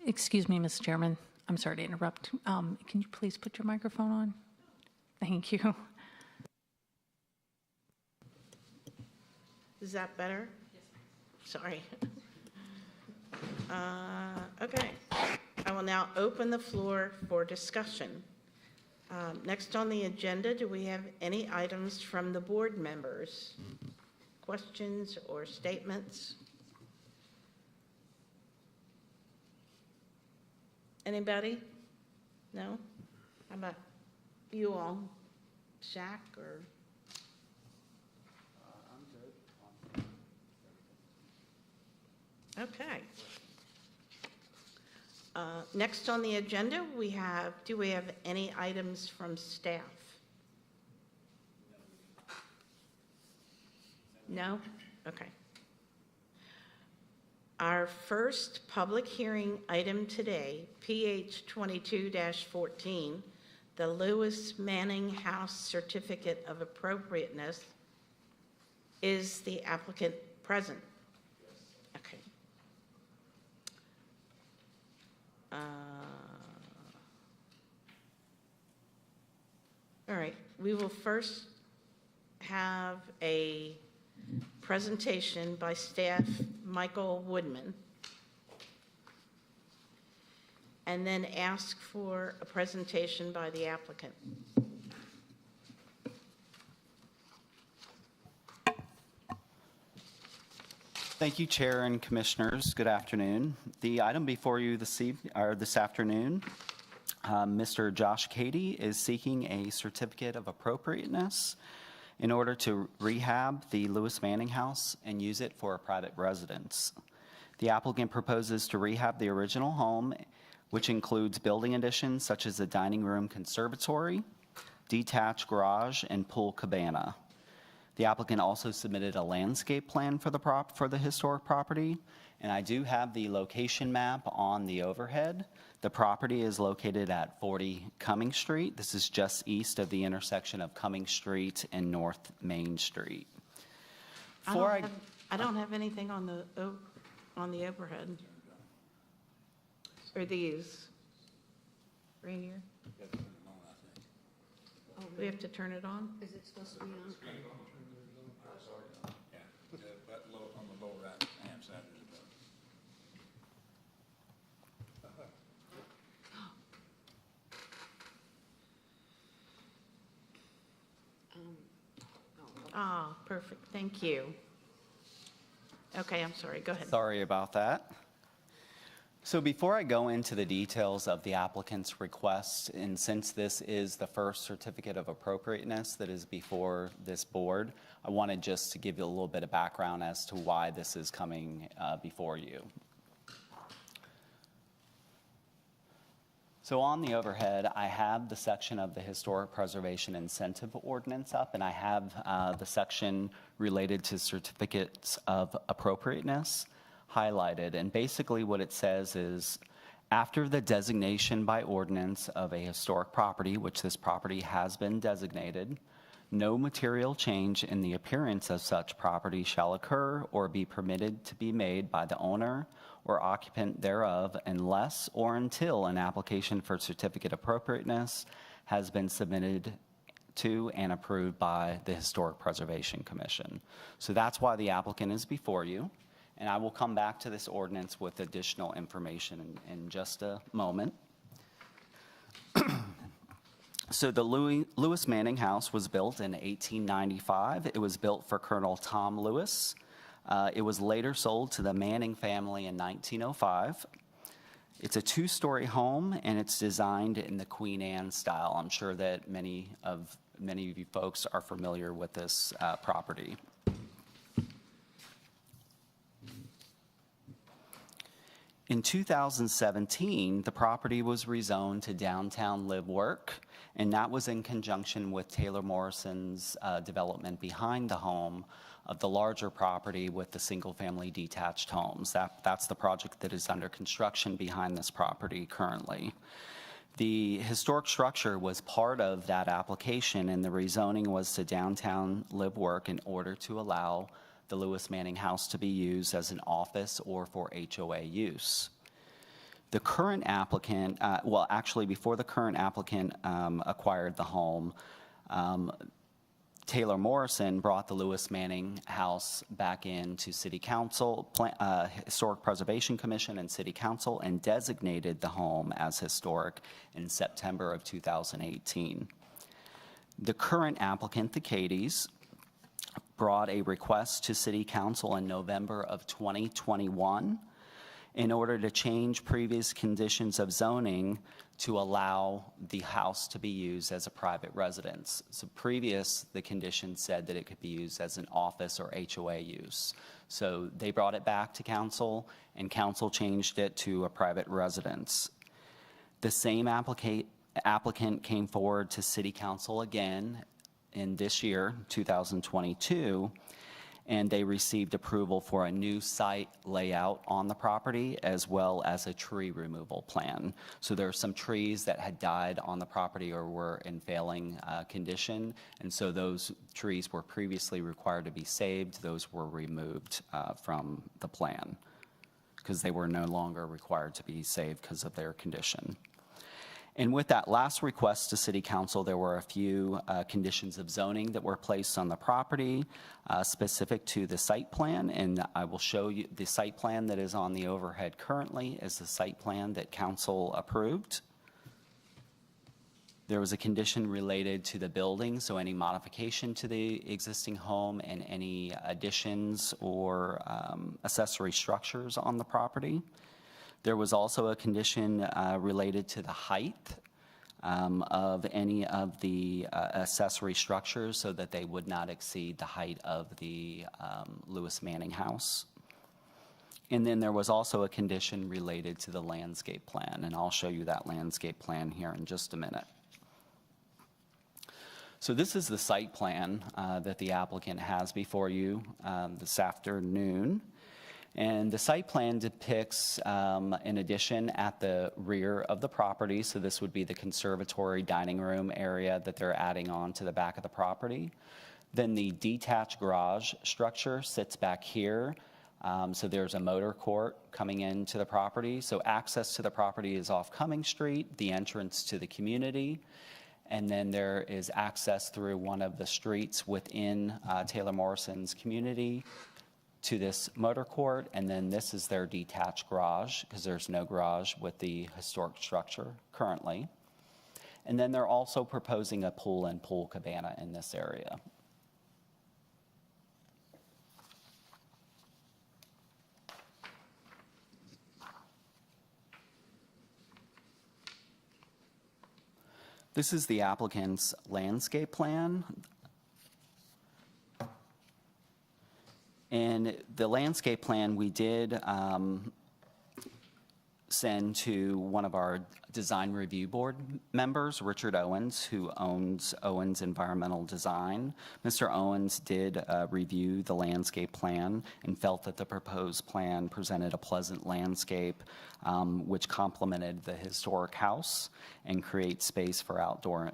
Excuse me, Mr. Chairman. I'm sorry to interrupt. Can you please put your microphone on? Thank you. Is that better? Yes, sorry. Okay. I will now open the floor for discussion. Next on the agenda, do we have any items from the board members? Questions or statements? Anybody? No? How about you all? Shaq or? I'm good. Okay. Next on the agenda, do we have any items from staff? No? Okay. Our first public hearing item today, PH 22-14, the Lewis Manning House Certificate of Appropriateness. Is the applicant present? Yes. Okay. All right, we will first have a presentation by staff Michael Woodman, and then ask for a presentation by the applicant. Thank you, Chair and Commissioners. Good afternoon. The item before you this afternoon, Mr. Josh Cady is seeking a certificate of appropriateness in order to rehab the Lewis Manning House and use it for a private residence. The applicant proposes to rehab the original home, which includes building additions such as a dining room conservatory, detached garage, and pool cabana. The applicant also submitted a landscape plan for the historic property, and I do have the location map on the overhead. The property is located at 40 Cumming Street. This is just east of the intersection of Cumming Street and North Main Street. I don't have anything on the overhead. Are these right here? Oh, we have to turn it on? Is it supposed to be on? On the lower right hand side is Ah, perfect, thank you. Okay, I'm sorry, go ahead. Sorry about that. So before I go into the details of the applicant's request, and since this is the first certificate of appropriateness that is before this board, I wanted just to give you a little bit of background as to why this is coming before you. So on the overhead, I have the section of the Historic Preservation Incentive Ordinance up, and I have the section related to certificates of appropriateness highlighted. And basically what it says is, after the designation by ordinance of a historic property, which this property has been designated, no material change in the appearance of such property shall occur or be permitted to be made by the owner or occupant thereof unless or until an application for certificate of appropriateness has been submitted to and approved by the Historic Preservation Commission. So that's why the applicant is before you. And I will come back to this ordinance with additional information in just a moment. So the Lewis Manning House was built in 1895. It was built for Colonel Tom Lewis. It was later sold to the Manning family in 1905. It's a two-story home, and it's designed in the Queen Anne style. I'm sure that many of you folks are familiar with this property. In 2017, the property was rezoned to downtown live work, and that was in conjunction with Taylor Morrison's development behind the home of the larger property with the single-family detached homes. That's the project that is under construction behind this property currently. The historic structure was part of that application, and the rezoning was to downtown live work in order to allow the Lewis Manning House to be used as an office or for HOA use. The current applicant, well, actually, before the current applicant acquired the home, Taylor Morrison brought the Lewis Manning House back into City Council, Historic Preservation Commission and City Council, and designated the home as historic in September of 2018. The current applicant, the Cadies, brought a request to City Council in November of 2021 in order to change previous conditions of zoning to allow the house to be used as a private residence. So the condition said that it could be used as an office or HOA use. So they brought it back to council, and council changed it to a private residence. The same applicant came forward to City Council again in this year, 2022, and they received approval for a new site layout on the property as well as a tree removal plan. So there are some trees that had died on the property or were in failing condition, and so those trees were previously required to be saved. Those were removed from the plan because they were no longer required to be saved because of their condition. And with that last request to City Council, there were a few conditions of zoning that were placed on the property specific to the site plan, and I will show you the site plan that is on the overhead currently is the site plan that council approved. There was a condition related to the building, so any modification to the existing home and any additions or accessory structures on the property. There was also a condition related to the height of any of the accessory structures so that they would not exceed the height of the Lewis Manning House. And then there was also a condition related to the landscape plan, and I'll show you that landscape plan here in just a minute. So this is the site plan that the applicant has before you this afternoon. And the site plan depicts an addition at the rear of the property. So this would be the conservatory dining room area that they're adding on to the back of the property. Then the detached garage structure sits back here. So there's a motor court coming into the property. So access to the property is off Cumming Street, the entrance to the community. And then there is access through one of the streets within Taylor Morrison's community to this motor court, and then this is their detached garage because there's no garage with the historic structure currently. And then they're also proposing a pool and pool cabana in this area. This is the applicant's landscape plan. And the landscape plan we did send to one of our design review board members, Richard Owens, who owns Owens Environmental Design. Mr. Owens did review the landscape plan and felt that the proposed plan presented a pleasant landscape which complemented the historic house and creates space for outdoor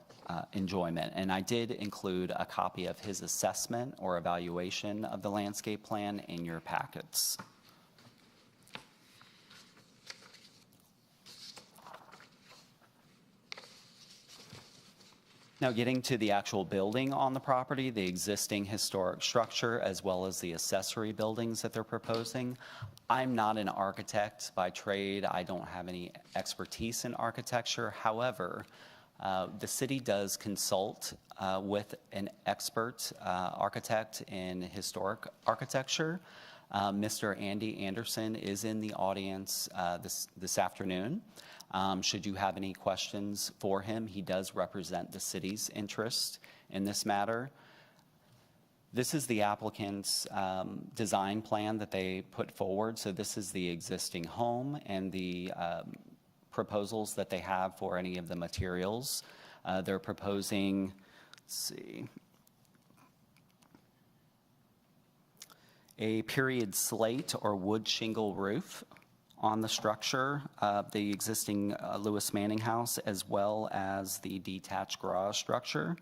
enjoyment. And I did include a copy of his assessment or evaluation of the landscape plan in your packets. Now, getting to the actual building on the property, the existing historic structure, as well as the accessory buildings that they're proposing. I'm not an architect by trade. I don't have any expertise in architecture. However, the city does consult with an expert architect in historic architecture. Mr. Andy Anderson is in the audience this afternoon. Should you have any questions for him, he does represent the city's interest in this matter. This is the applicant's design plan that they put forward. So this is the existing home and the proposals that they have for any of the materials. They're proposing, let's see, a period slate or wood shingle roof on the structure of the existing Lewis Manning House, as well as the detached garage structure.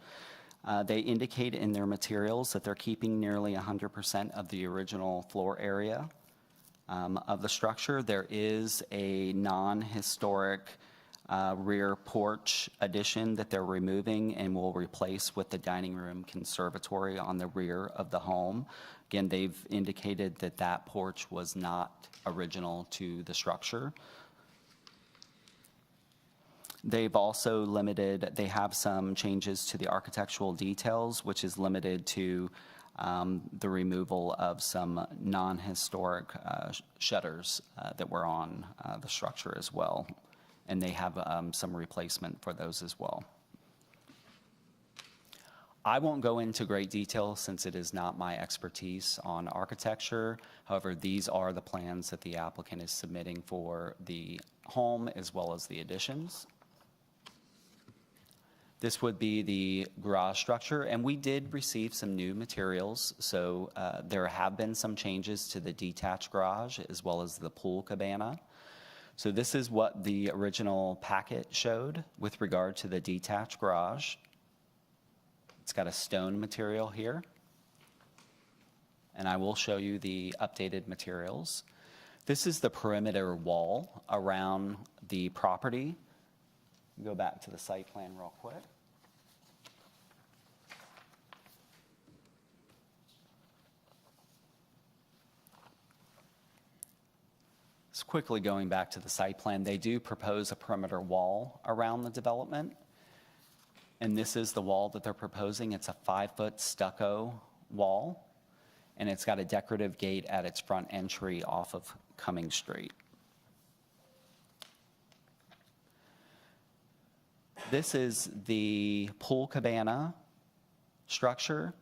They indicate in their materials that they're keeping nearly 100% of the original floor area of the structure. There is a non-historic rear porch addition that they're removing and will replace with the dining room conservatory on the rear of the home. Again, they've indicated that that porch was not original to the structure. They've also limited, they have some changes to the architectural details, which is limited to the removal of some non-historic shutters that were on the structure as well. And they have some replacement for those as well. I won't go into great detail since it is not my expertise on architecture. However, these are the plans that the applicant is submitting for the home as well as the additions. This would be the garage structure, and we did receive some new materials. So there have been some changes to the detached garage as well as the pool cabana. So this is what the original packet showed with regard to the detached garage. It's got a stone material here. And I will show you the updated materials. This is the perimeter wall around the property. Go back to the site plan real quick. Just quickly going back to the site plan, they do propose a perimeter wall around the development. And this is the wall that they're proposing. It's a 5-foot stucco wall, and it's got a decorative gate at its front entry off of Cumming Street. This is the pool cabana structure.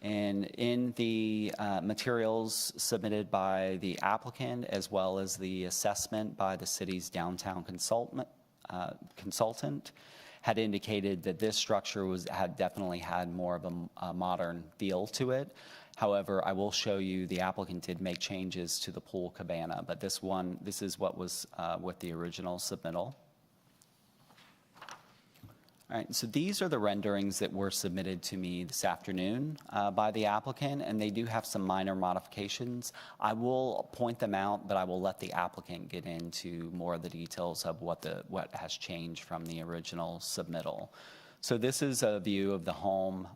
And in the materials submitted by the applicant, as well as the assessment by the city's downtown consultant, had indicated that this structure had definitely had more of a modern feel to it. However, I will show you the applicant did make changes to the pool cabana, but this is what was with the original submittal. All right, so these are the renderings that were submitted to me this afternoon by the applicant, and they do have some minor modifications. I will point them out, but I will let the applicant get into more of the details of what has changed from the original submittal. So this is a view of the home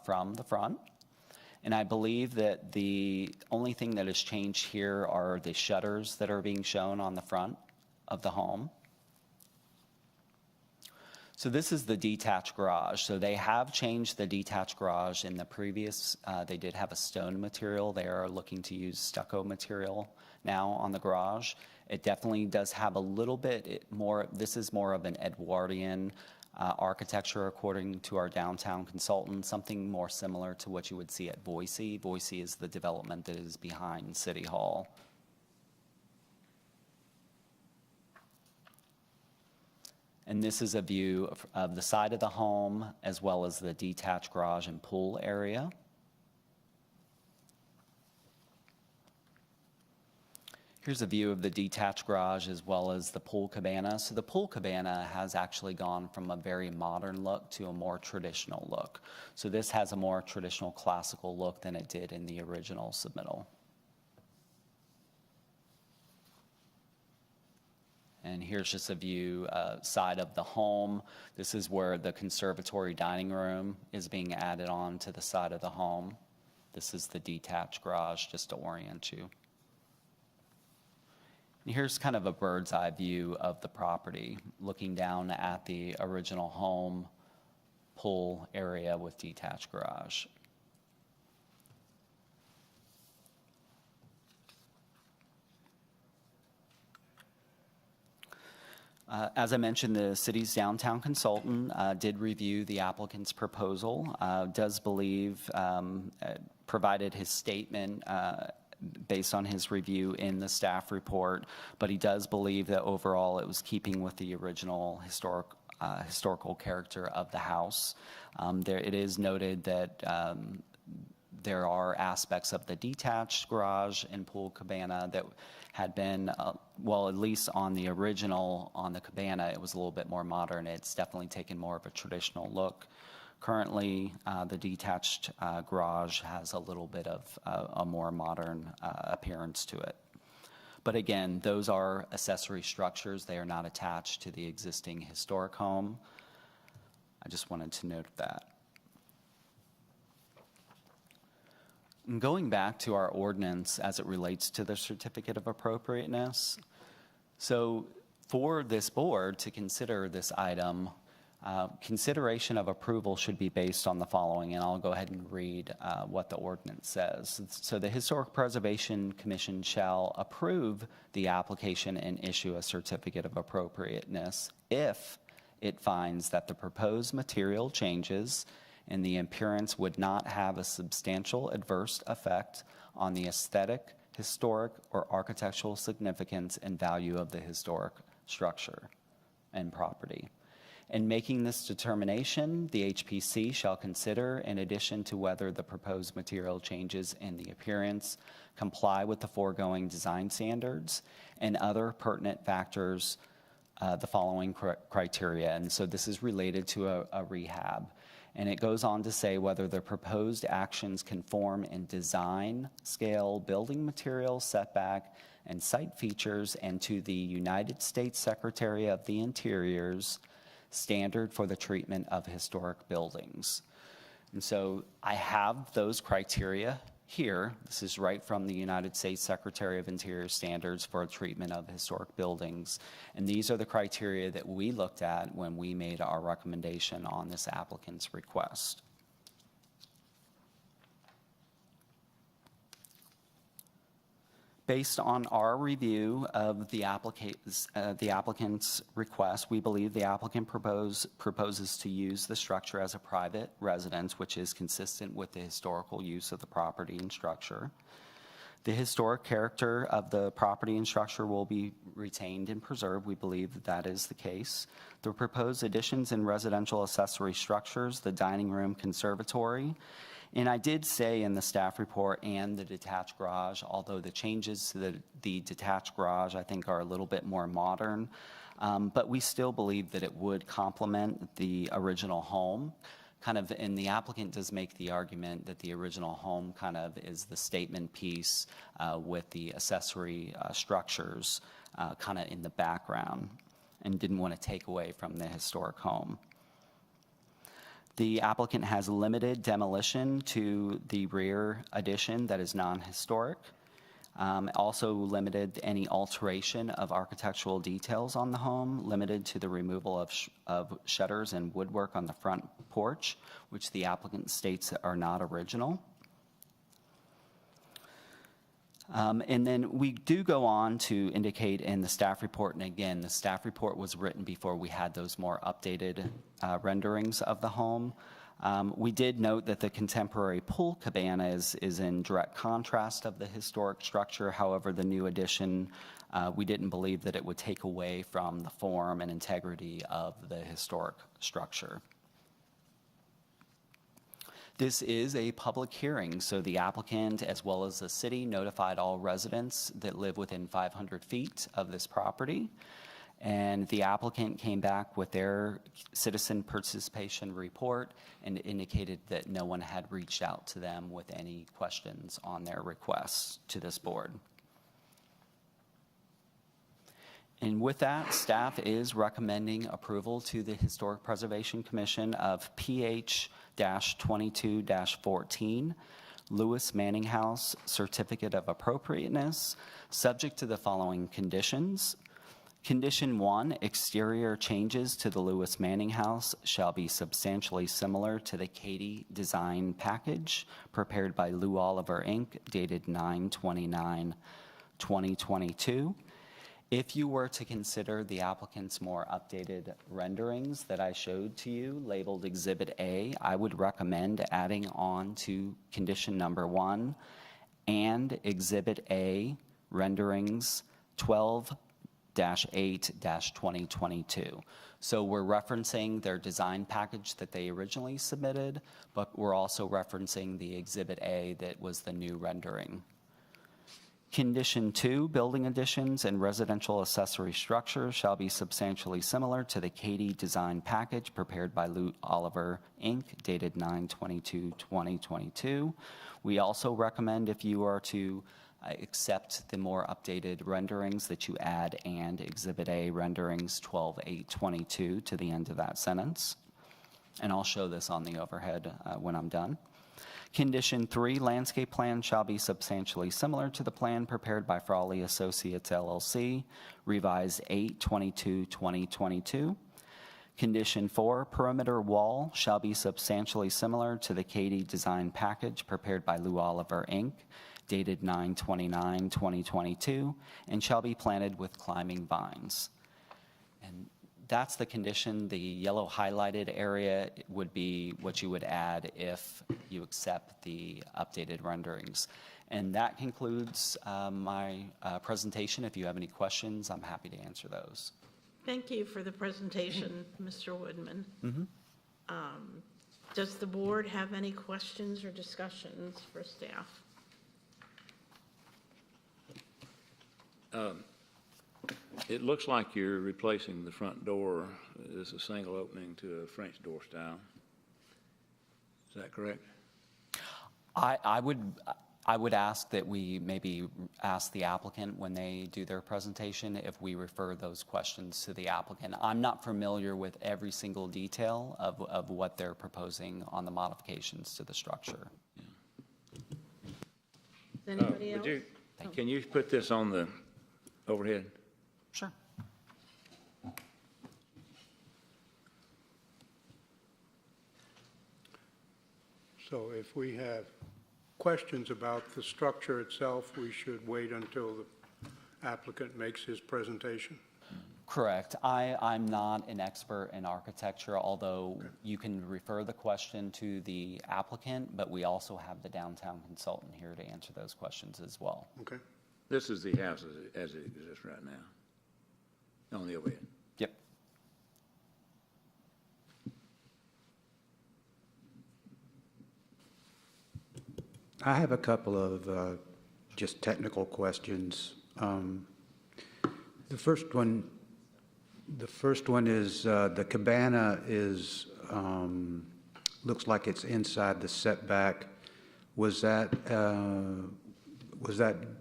from the front, and I believe that the only thing that has changed here are the shutters that are being shown on the front of the home. So this is the detached garage. So they have changed the detached garage. In the previous, they did have a stone material. They are looking to use stucco material now on the garage. It definitely does have a little bit more, this is more of an Edwardian architecture according to our downtown consultant, something more similar to what you would see at Boise. Boise is the development that is behind City Hall. And this is a view of the side of the home as well as the detached garage and pool area. Here's a view of the detached garage as well as the pool cabana. So the pool cabana has actually gone from a very modern look to a more traditional look. So this has a more traditional classical look than it did in the original submittal. And here's just a view side of the home. This is where the conservatory dining room is being added on to the side of the home. This is the detached garage, just to orient you. And here's kind of a bird's eye view of the property, looking down at the original home pool area with detached garage. As I mentioned, the city's downtown consultant did review the applicant's proposal, does believe, provided his statement based on his review in the staff report, but he does believe that overall it was keeping with the original historical character of the house. It is noted that there are aspects of the detached garage and pool cabana that had been, well, at least on the original, on the cabana, it was a little bit more modern. It's definitely taken more of a traditional look. Currently, the detached garage has a little bit of a more modern appearance to it. But again, those are accessory structures. They are not attached to the existing historic home. I just wanted to note that. And going back to our ordinance as it relates to the certificate of appropriateness, so for this board to consider this item, consideration of approval should be based on the following, and I'll go ahead and read what the ordinance says. So the Historic Preservation Commission shall approve the application and issue a certificate of appropriateness if it finds that the proposed material changes in the appearance would not have a substantial adverse effect on the aesthetic, historic, or architectural significance and value of the historic structure and property. In making this determination, the HPC shall consider, in addition to whether the proposed material changes in the appearance comply with the foregoing design standards and other pertinent factors, the following criteria. And so this is related to a rehab. And it goes on to say whether the proposed actions conform in design, scale, building material, setback, and site features, and to the United States Secretary of the Interior's standard for the treatment of historic buildings. And so I have those criteria here. This is right from the United States Secretary of Interior standards for treatment of historic buildings. And these are the criteria that we looked at when we made our recommendation on this applicant's request. Based on our review of the applicant's request, we believe the applicant proposes to use the structure as a private residence, which is consistent with the historical use of the property and structure. The historic character of the property and structure will be retained and preserved. We believe that that is the case. The proposed additions in residential accessory structures, the dining room, conservatory, and I did say in the staff report and the detached garage, although the changes to the detached garage I think are a little bit more modern, but we still believe that it would complement the original home. And the applicant does make the argument that the original home kind of is the statement piece with the accessory structures kind of in the background, and didn't want to take away from the historic home. The applicant has limited demolition to the rear addition that is non-historic. Also limited any alteration of architectural details on the home, limited to the removal of shutters and woodwork on the front porch, which the applicant states are not original. And then we do go on to indicate in the staff report, and again, the staff report was written before we had those more updated renderings of the home. We did note that the contemporary pool cabana is in direct contrast of the historic structure. However, the new addition, we didn't believe that it would take away from the form and integrity of the historic structure. This is a public hearing, so the applicant, as well as the city, notified all residents that live within 500 feet of this property. And the applicant came back with their citizen participation report and indicated that no one had reached out to them with any questions on their requests to this board. And with that, staff is recommending approval to the Historic Preservation Commission of PH-22-14, Lewis Manning House Certificate of Appropriateness, subject to the following conditions. Condition 1, exterior changes to the Lewis Manning House shall be substantially similar to the Katie design package prepared by Lou Oliver, Inc., dated 9/29/2022. If you were to consider the applicant's more updated renderings that I showed to you, labeled Exhibit A, I would recommend adding on to condition number 1 and Exhibit A renderings 12-8-2022. So we're referencing their design package that they originally submitted, but we're also referencing the Exhibit A that was the new rendering. Condition 2, building additions and residential accessory structures shall be substantially similar to the Katie design package prepared by Lou Oliver, Inc., dated 9/22/2022. We also recommend, if you are to accept the more updated renderings that you add and Exhibit A renderings 12/8/22 to the end of that sentence. And I'll show this on the overhead when I'm done. Condition 3, landscape plan shall be substantially similar to the plan prepared by Frawley Associates LLC, revised 8/22/2022. Condition 4, perimeter wall shall be substantially similar to the Katy design package prepared by Lou Oliver, Inc., dated 9/29/2022, and shall be planted with climbing vines. And that's the condition. The yellow highlighted area would be what you would add if you accept the updated renderings. And that concludes my presentation. If you have any questions, I'm happy to answer those. Thank you for the presentation, Mr. Woodman. Does the board have any questions or discussions for staff? It looks like you're replacing the front door as a single opening to a French door style. Is that correct? I would ask that we maybe ask the applicant when they do their presentation if we refer those questions to the applicant. I'm not familiar with every single detail of what they're proposing on the modifications to the structure. Does anybody else? Can you put this on the overhead? Sure. So if we have questions about the structure itself, we should wait until the applicant makes his presentation? Correct. I'm not an expert in architecture, although you can refer the question to the applicant, but we also have the downtown consultant here to answer those questions as well. Okay. This is the house as it exists right now, on the overhead. Yep. I have a couple of just technical questions. The first one is the cabana is looks like it's inside the setback. Was that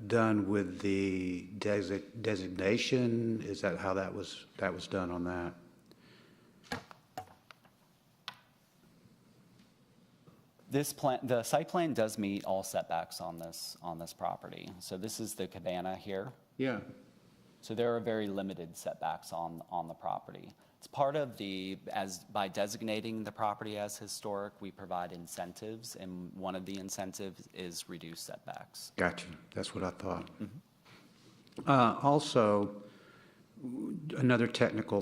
done with the designation? Is that how that was done on that? This plan, the site plan does meet all setbacks on this property. So this is the cabana here. Yeah. So there are very limited setbacks on the property. It's part of by designating the property as historic, we provide incentives, and one of the incentives is reduced setbacks. Gotcha. That's what I thought. Also, another technical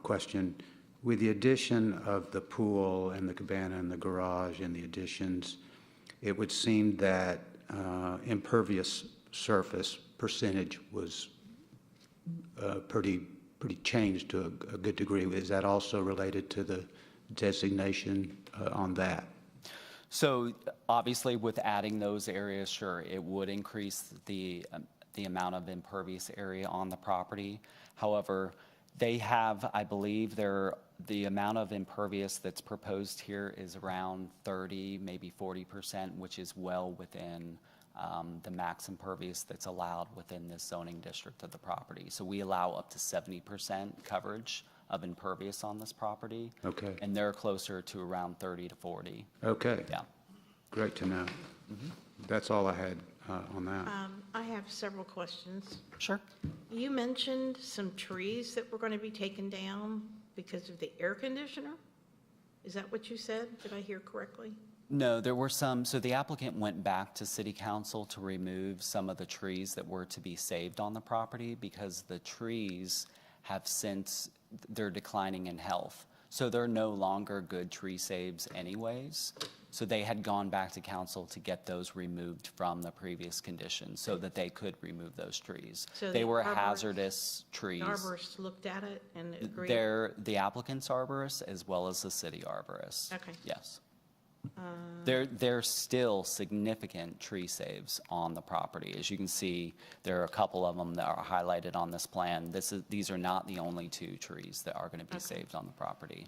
question. With the addition of the pool and the cabana and the garage and the additions, it would seem that impervious surface percentage was pretty changed to a good degree. Is that also related to the designation on that? So obviously with adding those areas, sure, it would increase the amount of impervious area on the property. However, they have, I believe, the amount of impervious that's proposed here is around 30, maybe 40%, which is well within the max impervious that's allowed within this zoning district of the property. So we allow up to 70% coverage of impervious on this property. Okay. And they're closer to around 30 to 40. Okay. Yeah. Great to know. That's all I had on that. I have several questions. Sure. You mentioned some trees that were going to be taken down because of the air conditioner? Is that what you said? Did I hear correctly? No, there were some. So the applicant went back to City Council to remove some of the trees that were to be saved on the property because the trees have since, they're declining in health. So they're no longer good tree saves anyways. So they had gone back to council to get those removed from the previous conditions so that they could remove those trees. So They the were arborist- hazardous trees. The arborist looked at it and agreed? They're the applicant's arborist as well as the city arborist. Okay. Yes. There's still significant tree saves on the property. As you can see, there are a couple of them that are highlighted on this plan. These are not the only 2 trees that are going to be saved on the property.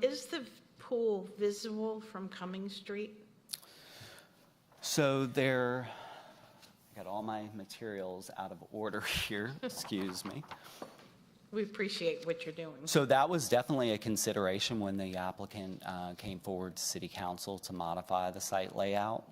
Is the pool visible from Cumming Street? So got all my materials out of order here, excuse me. We appreciate what you're doing. So that was definitely a consideration when the applicant came forward to City Council to modify the site layout.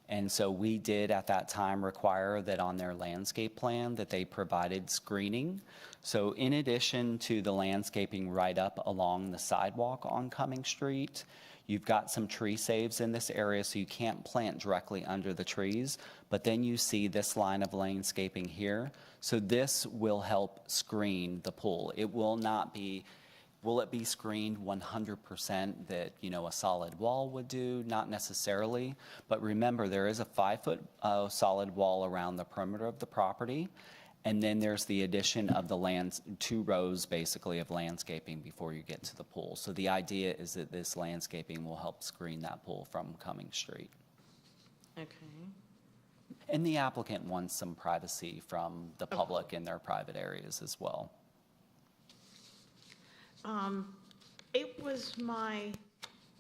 And so we did at that time require that on their landscape plan that they provided screening. So in addition to the landscaping right up along the sidewalk on Cumming Street, you've got some tree saves in this area, so you can't plant directly under the trees. But then you see this line of landscaping here. So this will help screen the pool. It will not be, will it be screened 100% that, you know, a solid wall would do? Not necessarily. But remember, there is a 5-foot solid wall around the perimeter of the property. And then there's the addition of the 2 rows basically of landscaping before you get to the pool. So the idea is that this landscaping will help screen that pool from Cumming Street. Okay. And the applicant wants some privacy from the public in their private areas as well. It was my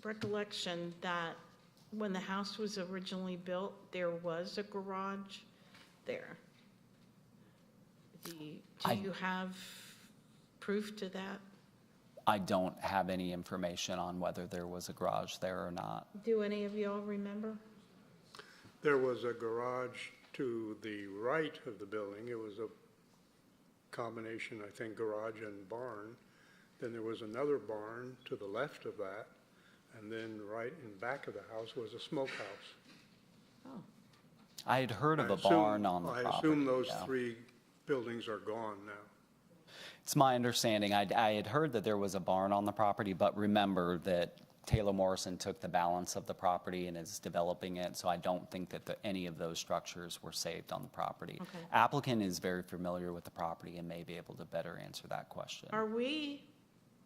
recollection that when the house was originally built, there was a garage there. Do you have proof to that? I don't have any information on whether there was a garage there or not. Do any of y'all remember? There was a garage to the right of the building. It was a combination, I think, garage and barn. Then there was another barn to the left of that. And then right in back of the house was a smokehouse. Oh, I had heard of I a barn on the I property. assume those yeah. 3 buildings are gone now. It's my understanding. I had heard that there was a barn on the property, but remember that Taylor Morrison took the balance of the property and is developing it, so I don't think that any of those structures were saved on the property. Okay. Applicant is very familiar with the property and may be able to better answer that question. are we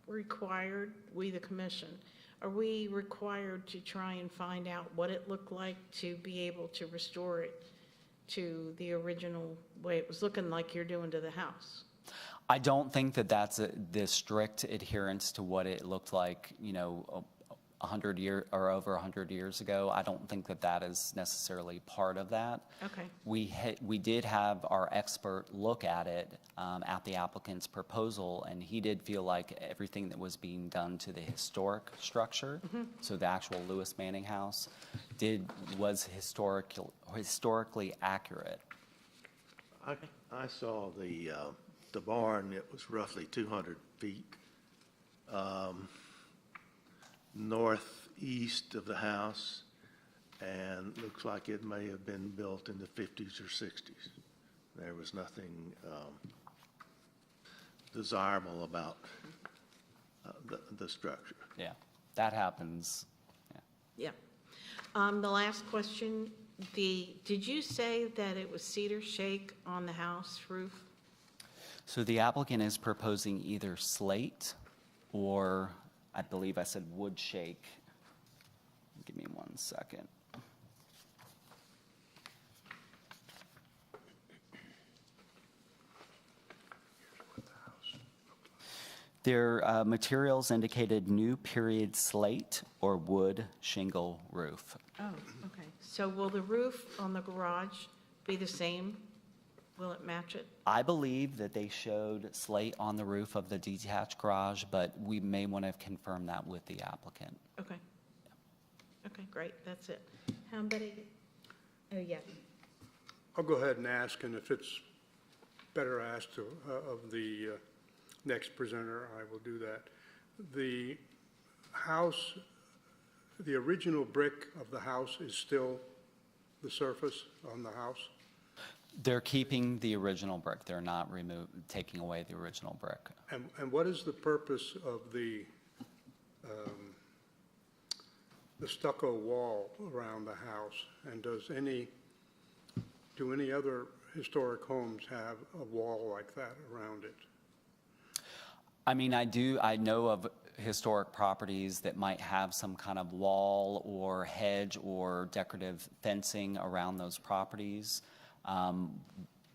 required, we the commission, are we required to try and find out what it looked like to be able to restore it to the original way it was looking like you're doing to the house? I don't think that that's the strict adherence to what it looked like, you know, 100 years or over 100 years ago. I don't think that that is necessarily part of that. Okay. We did have our expert look at it at the applicant's proposal, and he did feel like everything that was being done to the historic structure, so the actual Lewis Manning house, was historically accurate. I saw the barn. It was roughly 200 feet northeast of the house, and looks like it may have been built in the 50s or 60s. There was nothing desirable about the structure. Yeah, that happens. Yeah. Yeah. The last question, did you say that it was cedar shake on the house roof? So the applicant is proposing either slate or, I believe I said wood shake. Give me 1 second. Their materials indicated new period slate or wood shingle roof. Oh, okay. So will the roof on the garage be the same? Will it match it? I believe that they showed slate on the roof of the detached garage, but we may want to confirm that with the applicant. Okay. Okay, great, that's it. How many? Oh, yeah. I'll go ahead and ask, and if it's better asked of the next presenter, I will do that. The house, the original brick of the house is still the surface on the house? They're keeping the original brick. They're not taking away the original brick. And what is the purpose of the stucco wall around the house? And do any other historic homes have a wall like that around it? I mean, I know of historic properties that might have some kind of wall or hedge or decorative fencing around those properties.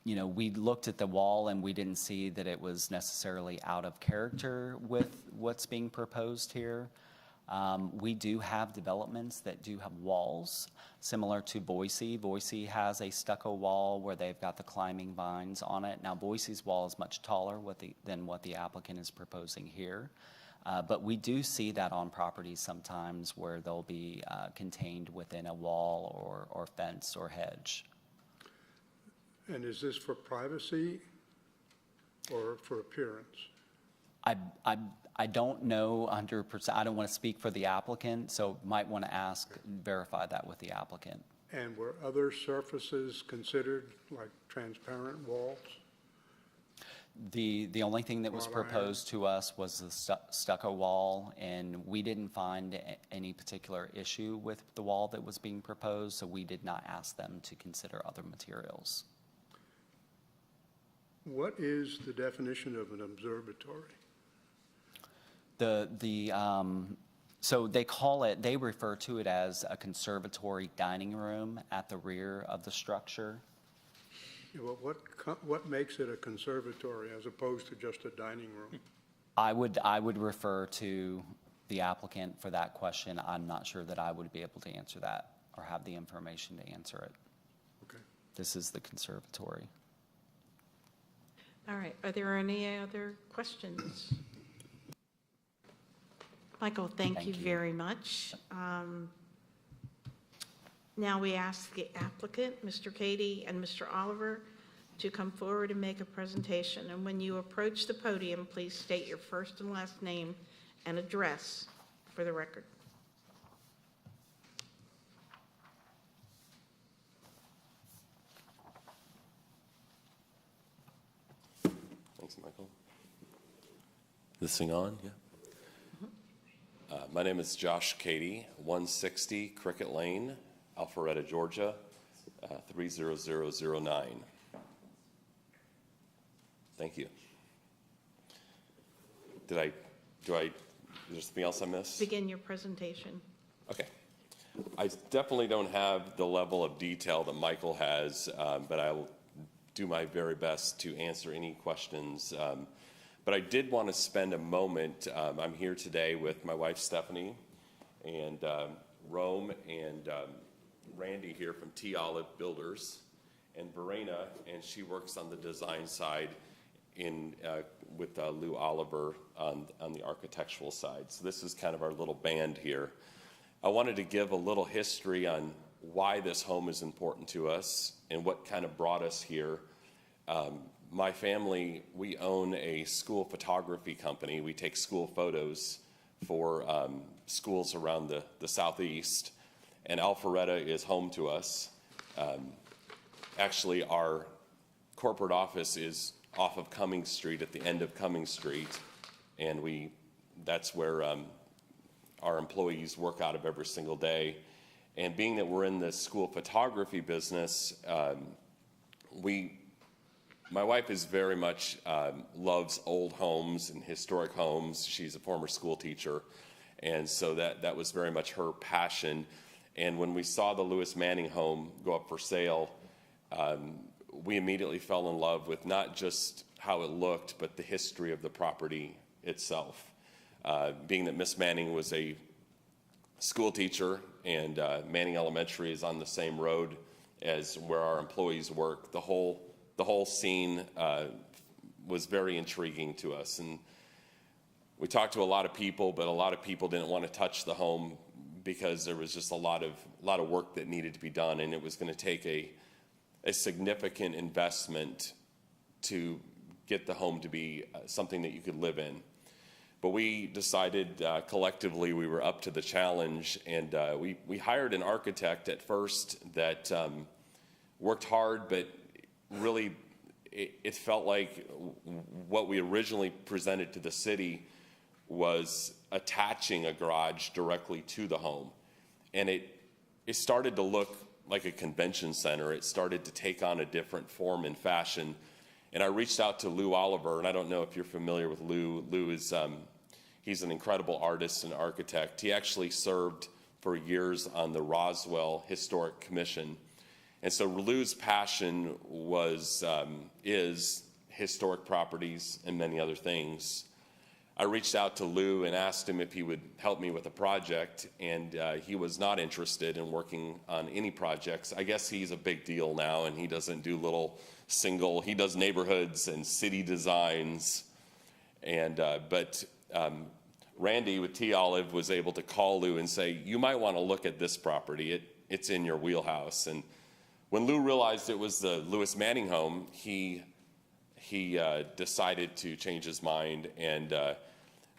You know, we looked at the wall and we didn't see that it was necessarily out of character with what's being proposed here. We do have developments that do have walls, similar to Boise. Boise has a stucco wall where they've got the climbing vines on it. Now, Boise's wall is much taller than what the applicant is proposing here. But we do see that on properties sometimes where they'll be contained within a wall or fence or hedge. And is this for privacy or for appearance? I don't know 100%. I don't want to speak for the applicant, so might want to ask, verify that with the applicant. And were other surfaces considered, like transparent walls? The only thing that was Wrought iron. proposed to us was the stucco wall, and we didn't find any particular issue with the wall that was being proposed, so we did not ask them to consider other materials. What is the definition of an observatory? So they refer to it as a conservatory dining room at the rear of the structure. Well, what makes it a conservatory as opposed to just a dining room? I would refer to the applicant for that question. I'm not sure that I would be able to answer that or have the information to answer it. Okay. This is the conservatory. All right, are there any other questions? Michael, thank you Thank you. very much. Now we ask the applicant, Mr. Cady and Mr. Oliver, to come forward and make a presentation. And when you approach the podium, please state your first and last name and address for the record. Thanks, Michael. This thing on? Yeah. My name is Josh Cady, 160 Cricket Lane, Alpharetta, Georgia, 30009. Thank you. Is there something else I missed? Begin your presentation. Okay. I definitely don't have the level of detail that Michael has, but I will do my very best to answer any questions. But I did want to spend a moment. I'm here today with my wife, Stephanie, and Rome and Randy here from T. Olive Builders, and Verena, and she works on the design side with Lou Oliver on the architectural side. So this is kind of our little band here. I wanted to give a little history on why this home is important to us and what kind of brought us here. My family, we own a school photography company. We take school photos for schools around the Southeast, and Alpharetta is home to us. Actually, our corporate office is off of Cummings Street, at the end of Cummings Street, and that's where our employees work out of every single day. And being that we're in the school photography business, my wife is very much loves old homes and historic homes. She's a former school teacher, and so that was very much her passion. And when we saw the Lewis Manning home go up for sale, we immediately fell in love with not just how it looked, but the history of the property itself. Being that Miss Manning was a school teacher, and Manning Elementary is on the same road as where our employees work, the whole scene was very intriguing to us. And we talked to a lot of people, but a lot of people didn't want to touch the home because there was just a lot of work that needed to be done, and it was going to take a significant investment to get the home to be something that you could live in. But we decided collectively we were up to the challenge, and we hired an architect at first that worked hard, but really it felt like what we originally presented to the city was attaching a garage directly to the home. And it started to look like a convention center. It started to take on a different form and fashion. And I reached out to Lou Oliver, and I don't know if you're familiar with Lou. Lou is, he's an incredible artist and architect. He actually served for years on the Roswell Historic Commission. And so Lou's passion is historic properties and many other things. I reached out to Lou and asked him if he would help me with a project, and he was not interested in working on any projects. I guess he's a big deal now, and he doesn't do little single, he does neighborhoods and city designs. And but Randy with T Olive was able to call Lou and say, you might want to look at this property. It's in your wheelhouse. And when Lou realized it was the Lewis Manning home, he decided to change his mind. And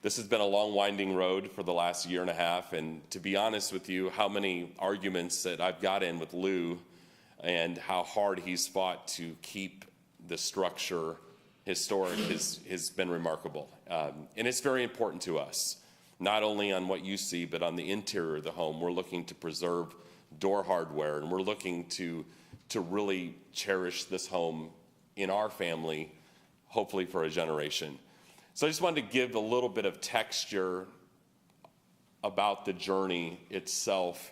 this has been a long, winding road for the last year and a half. And to be honest with you, how many arguments that I've got in with Lou and how hard he's fought to keep the structure historic has been remarkable. And it's very important to us, not only on what you see, but on the interior of the home. We're looking to preserve door hardware, and we're looking to really cherish this home in our family, hopefully for a generation. So I just wanted to give a little bit of texture about the journey itself.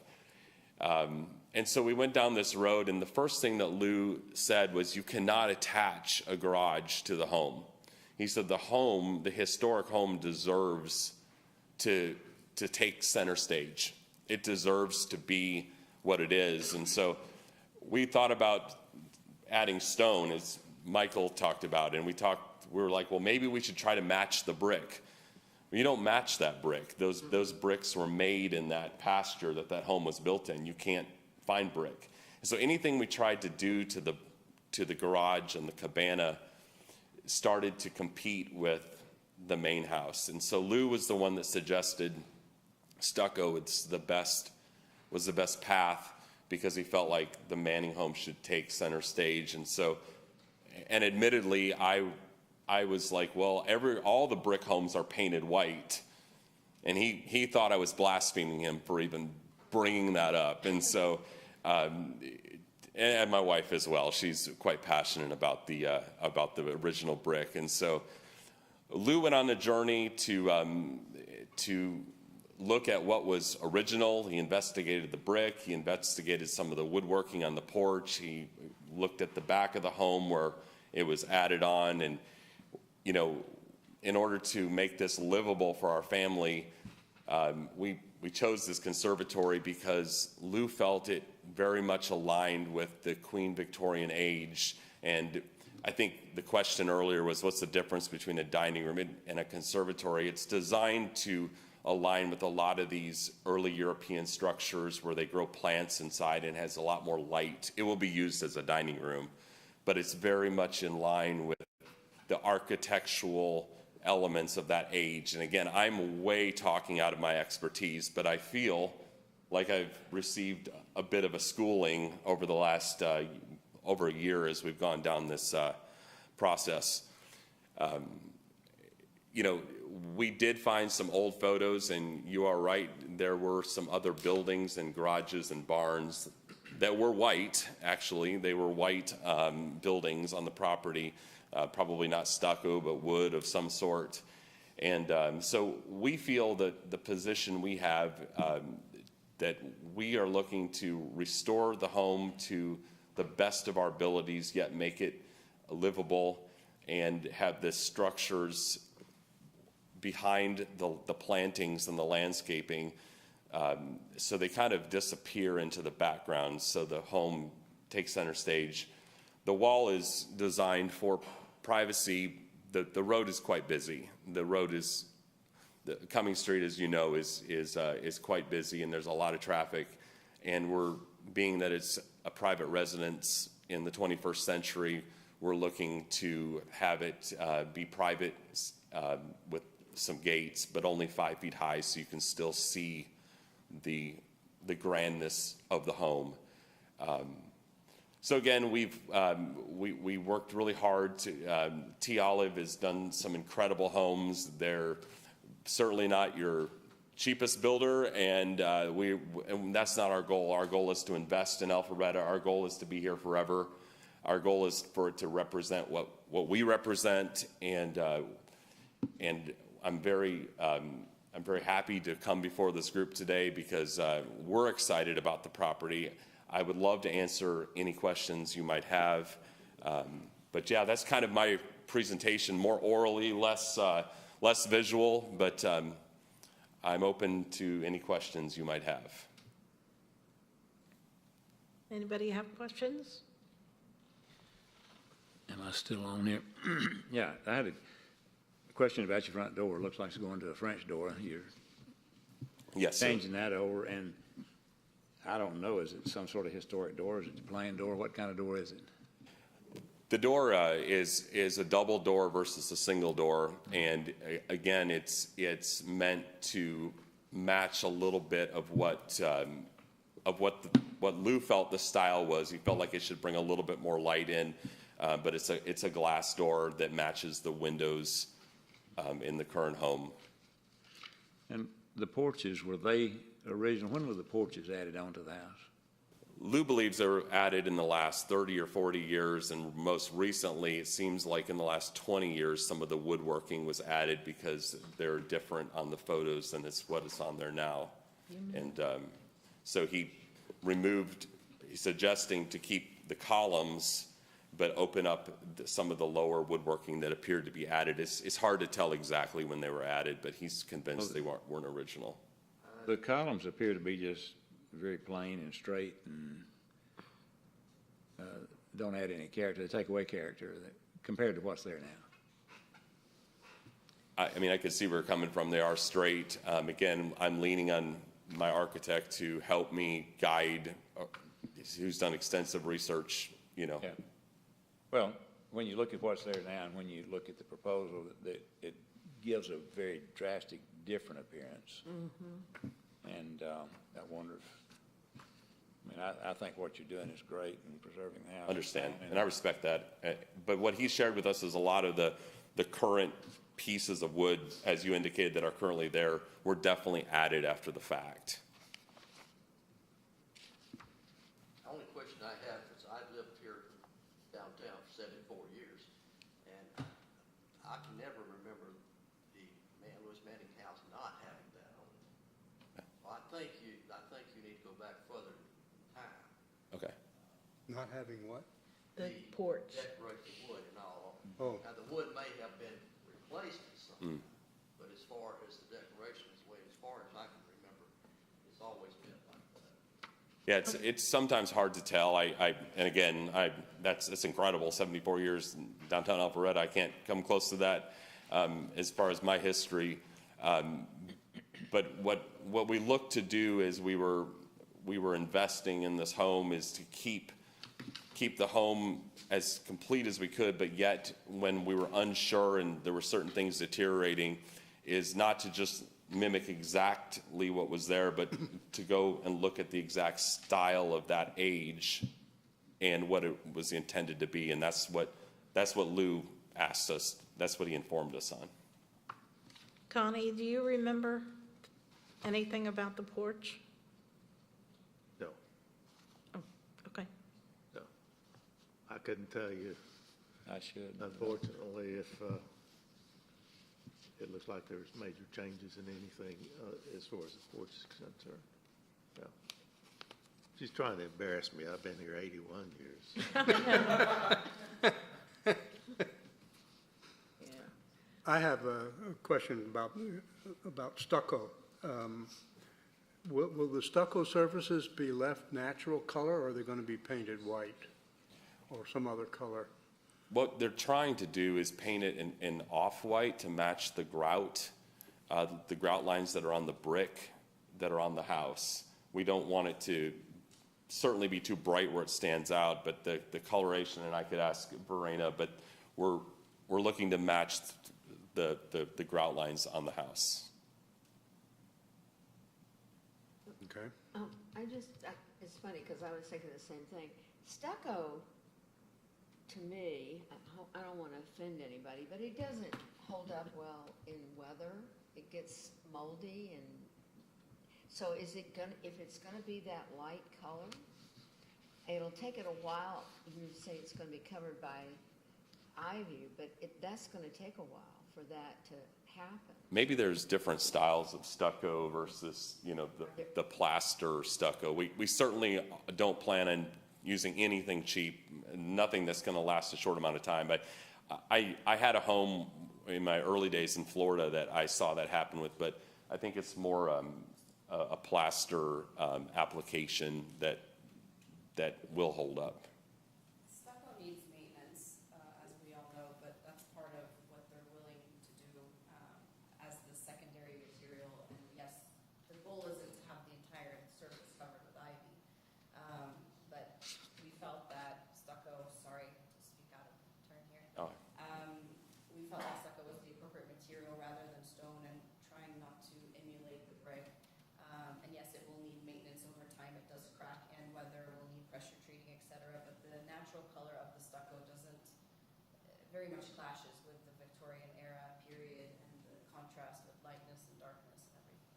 And so we went down this road, and the first thing that Lou said was, you cannot attach a garage to the home. He said the home, the historic home, deserves to take center stage. It deserves to be what it is. And so we thought about adding stone, as Michael talked about, and we were like, well, maybe we should try to match the brick. Well, you don't match that brick. Those bricks were made in that pasture that home was built in. You can't find brick. And so anything we tried to do to the garage and the cabana started to compete with the main house. And so Lou was the one that suggested stucco was the best path, because he felt like the Manning home should take center stage. And so, and admittedly, I was like, well, all the brick homes are painted white. And he thought I was blaspheming him for even bringing that up. And so, and my wife as well, she's quite passionate about the original brick. And so Lou went on the journey to look at what was original. He investigated the brick. He investigated some of the woodworking on the porch. He looked at the back of the home where it was added on. And, you know, in order to make this livable for our family, we chose this conservatory because Lou felt it very much aligned with the Queen Victorian age. And I think the question earlier was, what's the difference between a dining room and a conservatory? It's designed to align with a lot of these early European structures where they grow plants inside and has a lot more light. It will be used as a dining room, but it's very much in line with the architectural elements of that age. And again, I'm way talking out of my expertise, but I feel like I've received a bit of a schooling over the last over a year as we've gone down this process. You know, we did find some old photos, and you are right, there were some other buildings and garages and barns that were white, actually. They were white buildings on the property, probably not stucco, but wood of some sort. And so we feel that the position we have, that we are looking to restore the home to the best of our abilities, yet make it livable and have the structures behind the plantings and the landscaping, so they kind of disappear into the background, so the home takes center stage. The wall is designed for privacy. The road is quite busy. The Cumming Street, as you know, is quite busy, and there's a lot of traffic. And being that it's a private residence in the 21st century, we're looking to have it be private with some gates, but only 5 feet high, so you can still see the grandness of the home. So again, we worked really hard to, T Olive has done some incredible homes. They're certainly not your cheapest builder, and that's not our goal. Our goal is to invest in Alpharetta. Our goal is to be here forever. Our goal is for it to represent what we represent, and I'm very happy to come before this group today because we're excited about the property. I would love to answer any questions you might have. But yeah, that's kind of my presentation, more orally, less less visual, but I'm open to any questions you might have. Anybody have questions? Am I still on here? Yeah, I had a question about your front door. It looks like it's going to a French door. You're Yes, sir. changing that over, and I don't know, is it some sort of historic door? Is it a plain door? What kind of door is it? The door is a double door versus a single door, and again, it's meant to match a little bit of what Lou felt the style was. He felt like it should bring a little bit more light in, but it's a glass door that matches the windows in the current home. And the porches, were they original? When were the porches added onto the house? Lou believes they were added in the last 30 or 40 years, and most recently, it seems like in the last 20 years, some of the woodworking was added because they're different on the photos than it's what is on there now. And so he's suggesting to keep the columns, but open up some of the lower woodworking that appeared to be added. It's hard to tell exactly when they were added, but he's convinced they weren't original. The columns appear to be just very plain and straight and don't add any character. They take away character compared to what's there now. I mean, I could see where you're coming from. They are straight. Again, I'm leaning on my architect to help me guide, who's done extensive research, you know. Yeah. Well, when you look at what's there now and when you look at the proposal, it gives a very drastic, different appearance. And I wonder if, I think what you're doing is great in preserving the house. Understand, and I respect that. But what he shared with us is a lot of the current pieces of wood, as you indicated, that are currently there, were definitely added after the fact. The only question I have is I've lived here downtown for 74 years, and I can never remember the Louis Manning house not having that on it. Well, I think you need to go back further in time. Okay. Not having what? The porch. Decorate the wood and all. Oh. Now, the wood may have been replaced in some, but as far as the decoration, as far as I can remember, it's always been like that. Yeah, it's sometimes hard to tell. And again, that's incredible. 74 years in downtown Alpharetta. I can't come close to that as far as my history. But what we look to do is we were investing in this home is to keep the home as complete as we could, but yet when we were unsure and there were certain things deteriorating, is not to just mimic exactly what was there, but to go and look at the exact style of that age and what it was intended to be. And that's what Lou asked us. That's what he informed us on. Connie, do you remember anything about the porch? No, Oh, okay. no. I couldn't tell you, I should. unfortunately, if it looks like there's major changes in anything as far as the porch is concerned. Yeah. She's trying to embarrass me. I've been here 81 years. Yeah. I have a question about stucco. Will the stucco surfaces be left natural color, or are they going to be painted white or some other color? What they're trying to do is paint it in off-white to match the grout lines that are on the brick that are on the house. We don't want it to certainly be too bright where it stands out, but the coloration, and I could ask Verena, but we're looking to match the grout lines on the house. Okay. It's funny because I was thinking the same thing. Stucco, to me, I don't want to offend anybody, but it doesn't hold up well in weather. It gets moldy, and so if it's gonna be that light color, it'll take it a while. You say it's gonna be covered by ivy, but that's gonna take a while for that to happen. Maybe there's different styles of stucco versus, the plaster stucco. We certainly don't plan on using anything cheap, nothing that's going to last a short amount of time. But I had a home in my early days in Florida that I saw that happen with, but I think it's more a plaster application that will hold up. Stucco needs maintenance, as we all know, but that's part of what they're willing to do as the secondary material. And yes, the goal isn't to have the entire surface covered with ivy. But we felt that stucco, sorry to speak out of turn here. Oh. We felt that stucco was the appropriate material rather than stone, and trying not to emulate the brick. And yes, it will need maintenance over time. It does crack and weather, will need pressure treating, et cetera. But the natural color of the stucco doesn't, very much clashes with the Victorian era period and the contrast with lightness and darkness and everything.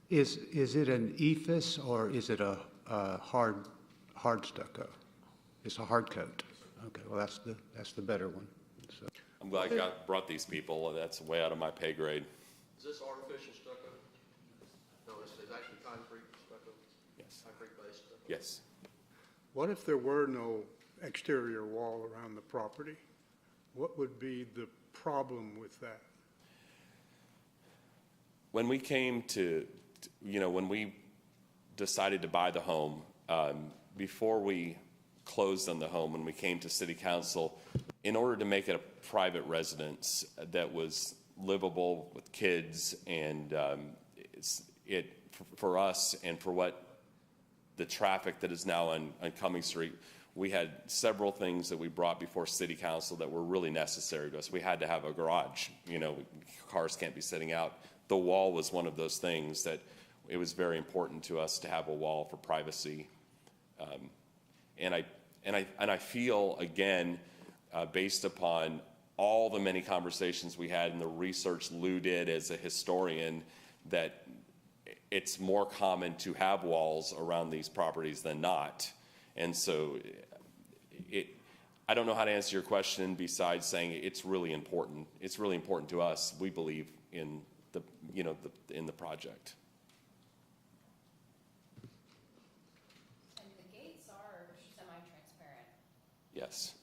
Is it an ephes or is it a hard stucco? It's a hard coat. Okay, well, that's the better one. So, I'm glad I brought these people. That's way out of my pay grade. Is this artificial stucco? No, it's actually concrete stucco? Yes. Concrete-based stucco? Yes. What if there were no exterior wall around the property? What would be the problem with that? When we came to, when we decided to buy the home, before we closed on the home, when we came to city council, in order to make it a private residence that was livable with kids and for us and for what the traffic that is now on Cumming Street, we had several things that we brought before city council that were really necessary to us. We had to have a garage, cars can't be sitting out. The wall was one of those things that it was very important to us to have a wall for privacy. And I feel, again, based upon all the many conversations we had and the research Lou did as a historian, that it's more common to have walls around these properties than not. And so I don't know how to answer your question besides saying it's really important. It's really important to us. We believe in in the project. And the gates are semi-transparent. Yes.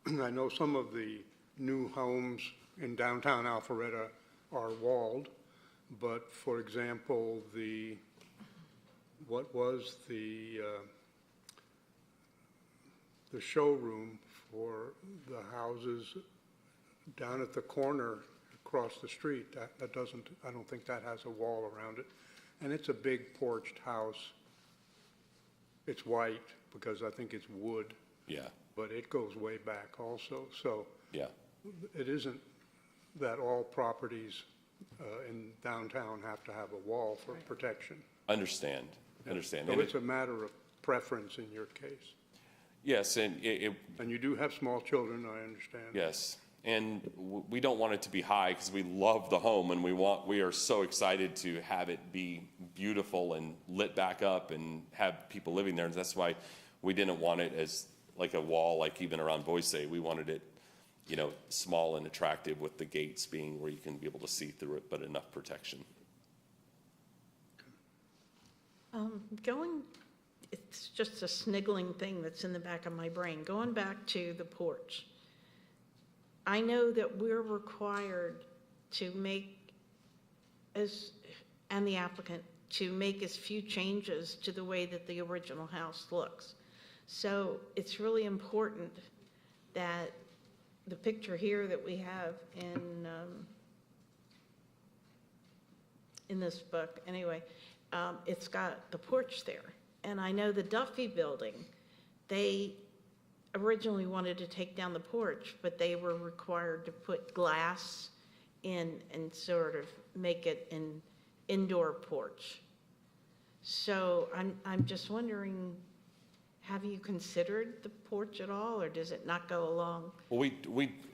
I know some of the new homes in downtown Alpharetta are walled, but for example, what was the showroom for the houses down at the corner across the street, that doesn't, I don't think that has a wall around it. And it's a big porched house. It's white because I think it's wood. Yeah. But it goes way back also. So Yeah. it isn't that all properties in downtown have to have a wall for protection. Understand. So And it's a matter of preference in your case. yes, and And you do have small children, I understand. yes. And we don't want it to be high because we love the home and we are so excited to have it be beautiful and lit back up and have people living there. And that's why we didn't want it as like a wall, like even around Boise. We wanted it, small and attractive with the gates being where you can be able to see through it, but enough protection. It's just a sniggling thing that's in the back of my brain. Going back to the porch, I know that we're required to make and the applicant, to make as few changes to the way that the original house looks. So it's really important that the picture here that we have in this book, anyway, it's got the porch there. And I know the Duffy Building, they originally wanted to take down the porch, but they were required to put glass in and sort of make it an indoor porch. So I'm just wondering, have you considered the porch at all, or does it not go along? Well,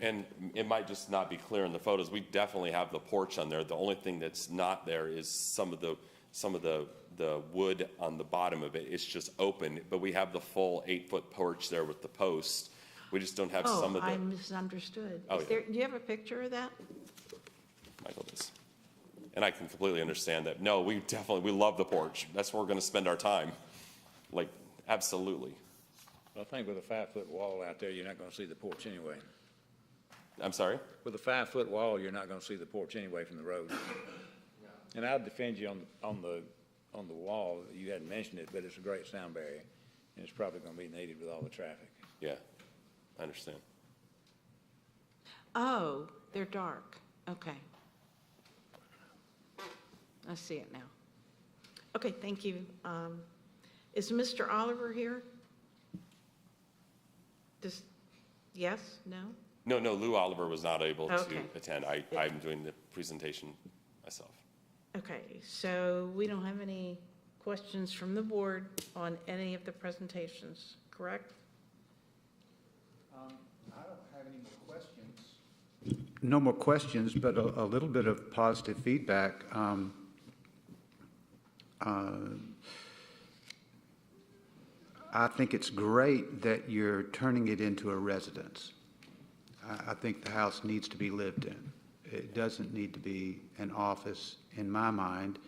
and it might just not be clear in the photos. We definitely have the porch on there. The only thing that's not there is some of the wood on the bottom of it. It's just open, but we have the full 8-foot porch there with the post. We just don't have some of the. Oh, I misunderstood. Oh, yeah. Do you have a picture of that? Michael does. And I can completely understand that. No, we love the porch. That's where we're going to spend our time. Like, absolutely. I think with a 5-foot wall out there, you're not gonna see the porch anyway. I'm sorry? With a 5-foot wall, you're not gonna see the porch anyway from the road. And I'll defend you on the wall. You hadn't mentioned it, but it's a great sound barrier, and it's probably gonna be needed with all the traffic. Yeah, I understand. Oh, they're dark. Okay. I see it now. Okay, thank you. Is Mr. Oliver here? Yes, no? No, Lou Oliver was not able to Okay. attend. I'm doing the presentation myself. Okay, so we don't have any questions from the board on any of the presentations, correct? I don't have any more questions. No more questions, but a little bit of positive feedback. I think it's great that you're turning it into a residence. I think the house needs to be lived in. It doesn't need to be an office, in my mind.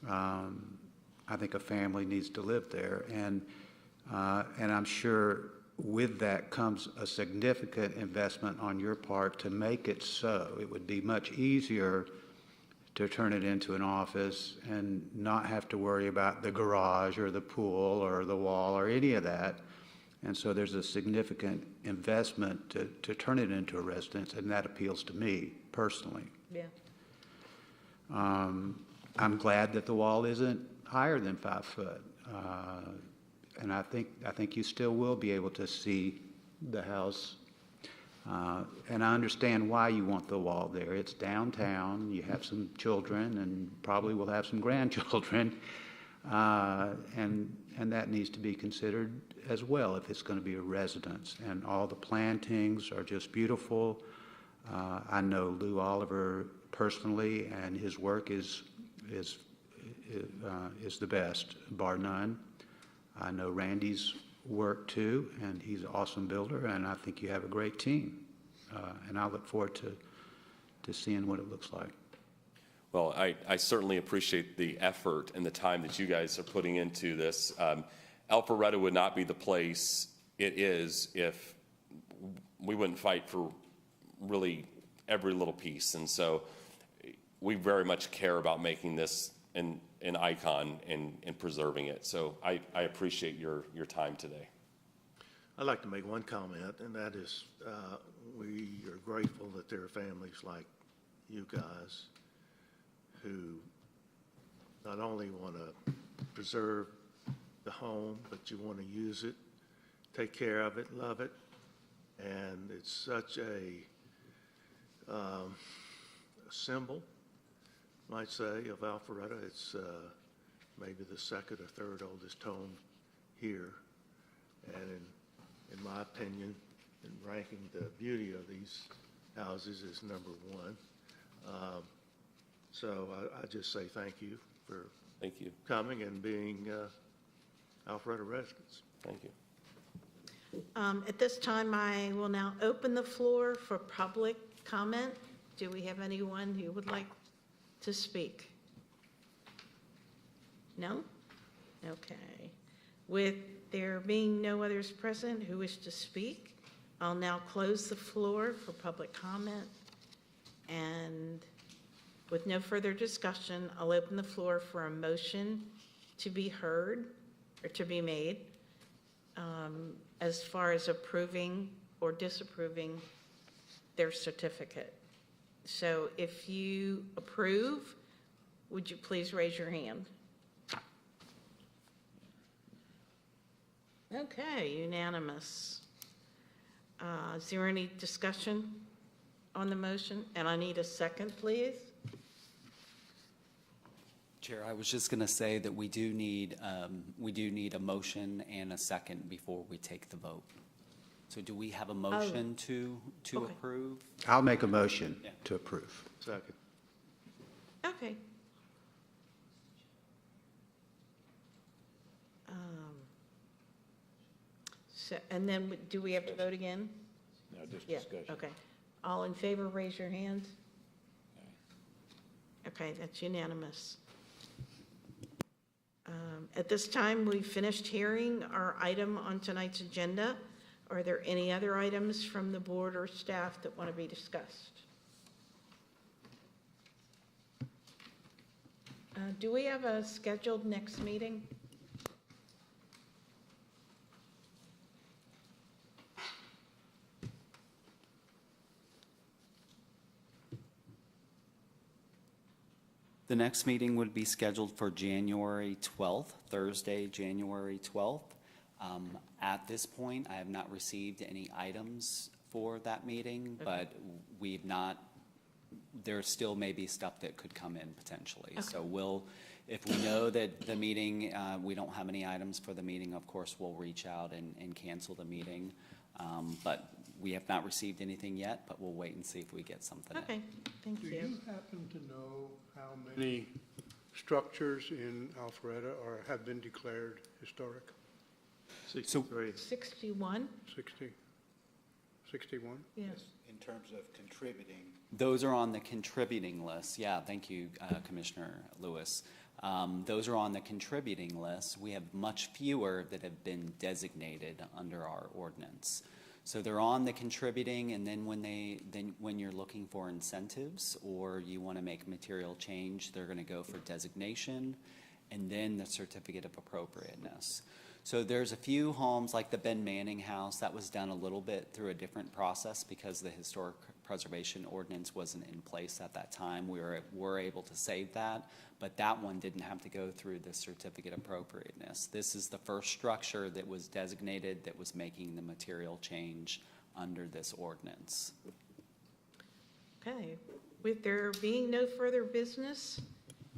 I think a family needs to live there, and I'm sure with that comes a significant investment on your part to make it so. It would be much easier to turn it into an office and not have to worry about the garage or the pool or the wall or any of that. And so there's a significant investment to turn it into a residence, and that appeals to me personally. Yeah. I'm glad that the wall isn't higher than 5 foot. And I think you still will be able to see the house. And I understand why you want the wall there. It's downtown, you have some children, and probably will have some grandchildren. And that needs to be considered as well if it's going to be a residence. And all the plantings are just beautiful. I know Lou Oliver personally, and his work is the best, bar none. I know Randy's work too, and he's an awesome builder, and I think you have a great team. And I look forward to seeing what it looks like. Well, I certainly appreciate the effort and the time that you guys are putting into this. Alpharetta would not be the place it is if we wouldn't fight for really every little piece. And so we very much care about making this an icon and preserving it. So I appreciate your time today. I'd like to make one comment, and that is we are grateful that there are families like you guys who not only want to preserve the home, but you want to use it, take care of it, love it. And it's such a symbol, I might say, of Alpharetta. It's maybe the second or third oldest home here. And in my opinion, in ranking the beauty of these houses is number one. So I just say thank you for coming and being Alpharetta residents. Thank you. At this time, I will now open the floor for public comment. Do we have anyone who would like to speak? No? Okay. With there being no others present who wish to speak, I'll now close the floor for public comment. And with no further discussion, I'll open the floor for a motion to be heard or to be made as far as approving or disapproving their certificate. So if you approve, would you please raise your hand? Okay, unanimous. Is there any discussion on the motion? And I need a second, please. Chair, I was just going to say that we do need a motion and a second before we take the vote. So do we have a motion to Okay. approve? I'll make a motion to approve. Second. Okay. So, and then do we have to vote again? No, just Yeah, discussion. okay. All in favor, raise your hand. Okay, that's unanimous. At this time, we've finished hearing our item on tonight's agenda. Are there any other items from the board or staff that want to be discussed? Do we have a scheduled next meeting? The next meeting would be scheduled for January 12th, Thursday, January 12th. At this point, I have not received any items for that meeting, but we've not, there still may be stuff that could come in potentially. Okay. So we'll, if we know that the meeting, we don't have any items for the meeting, of course, we'll reach out and cancel the meeting. But we have not received anything yet, but we'll wait and see if we get something in. Okay, thank Do you. you happen to know how many structures in Alpharetta have been declared historic? 63. 61? 60? 61? Yes. In terms of contributing. Those are on the contributing list. Yeah, thank you, Commissioner Lewis. Those are on the contributing list. We have much fewer that have been designated under our ordinance. So they're on the contributing, and then when you're looking for incentives or you want to make material change, they're going to go for designation and then the certificate of appropriateness. So there's a few homes like the Ben Manning house that was done a little bit through a different process because the historic preservation ordinance wasn't in place at that time. We were able to save that, but that one didn't have to go through the certificate of appropriateness. This is the first structure that was designated that was making the material change under this ordinance. Okay, with there being no further business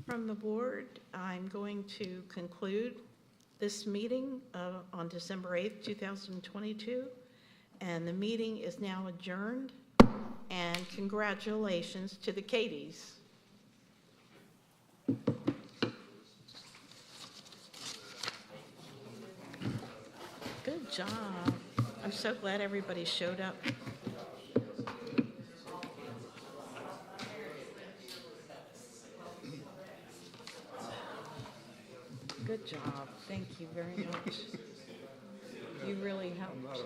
from the board, I'm going to conclude this meeting on December 8th, 2022, and the meeting is now adjourned, and congratulations to the Katies. Good job. I'm so glad everybody showed up. Good job. Thank you very much. You really helped.